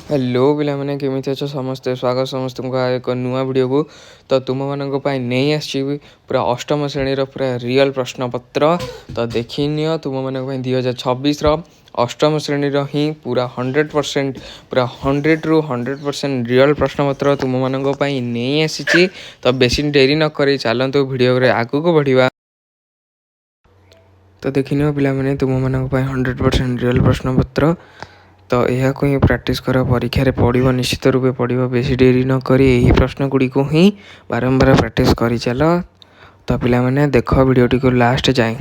Hello पिलाମାନେ केମିତି ଅଛ ସମସ୍ତେ ସ୍ୱାଗତ ସମସ୍ତଙ୍କୁ ଏକ ନୂଆ ଭିଡ଼ିଓକୁ। ତ ତୁମମାନଙ୍କ ପାଇଁ ନେଇ ଆସିଛି ପୁରା ଅଷ୍ଟମ ଶ୍ରେଣୀର ପୁରା ରିଅଲ୍ ପ୍ରଶ୍ନପତ୍ର। ତ ଦେଖିନିଅ ତୁମମାନଙ୍କ ପାଇଁ 2026ର ଅଷ୍ଟମ ଶ୍ରେଣୀର ହିଁ ପୁରା 100% ପୁରା 100ରୁ 100% ରିଅଲ୍ ପ୍ରଶ୍ନପତ୍ର ତୁମମାନଙ୍କ ପାଇଁ ନେଇ ଆସିଛି। ତ ବେଶୀ ଡେରି ନକରି ଚାଲନ୍ତୁ ଭିଡ଼ିଓରେ ଆଗକୁ ବଢ଼ିବା। ତ ଦେଖିନିଅ ପିଲାମାନେ ତୁମମାନଙ୍କ ପାଇଁ 100% ରିଅଲ୍ ପ୍ରଶ୍ନପତ୍ର। ତ ଏହାକୁ ହିଁ ପ୍ରାକ୍ଟିସ୍ କର, ପରୀକ୍ଷାରେ ପଡ଼ିବ, ନିଶ୍ଚିତ ରୂପେ ପଡ଼ିବ। ବେଶୀ ଡେରି ନକରି ଏହି ପ୍ରଶ୍ନ ଗୁଡ଼ିକୁ ହିଁ ବାରମ୍ବାର ପ୍ରାକ୍ଟିସ୍ କରିଚାଲ। ତ ପିଲାମାନେ ଦେଖ ଭିଡ଼ିଓଟିକୁ ଲାଷ୍ଟ ଯାଏଁ।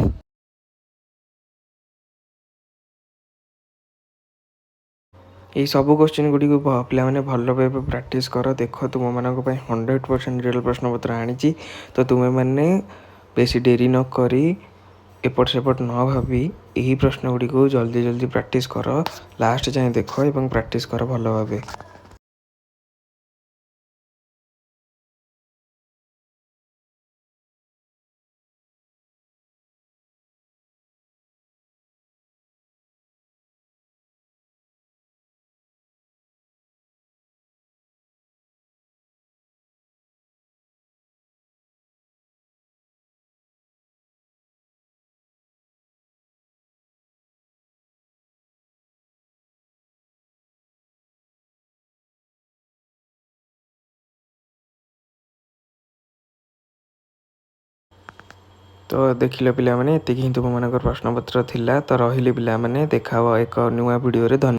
ଏହି ସବୁ କ୍ୱେଶ୍ଚିନ୍ ଗୁଡ଼ିକୁ ପିଲାମାନେ ଭଲ ଭାବେ ପ୍ରାକ୍ଟିସ୍ କର। ଦେଖ ତୁମମାନଙ୍କ ପାଇଁ 100% ରିଅଲ୍ ପ୍ରଶ୍ନପତ୍ର ଆଣିଛି। ତ ତୁମେମାନେ ବେଶୀ ଡେରି ନକରି ଏପଟ ସେପଟ ନ ଭାବି ଏହି ପ୍ରଶ୍ନ ଗୁଡ଼ିକୁ ଜଲ୍ଦି ଜଲ୍ଦି ପ୍ରାକ୍ଟିସ୍ କର। ଲାଷ୍ଟ ଯାଏଁ ଦେଖ ଏବଂ ପ୍ରାକ୍ଟିସ୍ କର ଭଲ ଭାବେ। ତ ଦେଖିଲ ପିଲାମାନେ, ଏତିକି ହିଁ ତୁମମାନଙ୍କର ପ୍ରଶ୍ନପତ୍ର ଥିଲା। ତ ରହିଲି ପିଲାମାନେ, ଦେଖା ହେବ ଏକ ନୂଆ ଭିଡ଼ିଓରେ। ଧନ୍ୟବାଦ।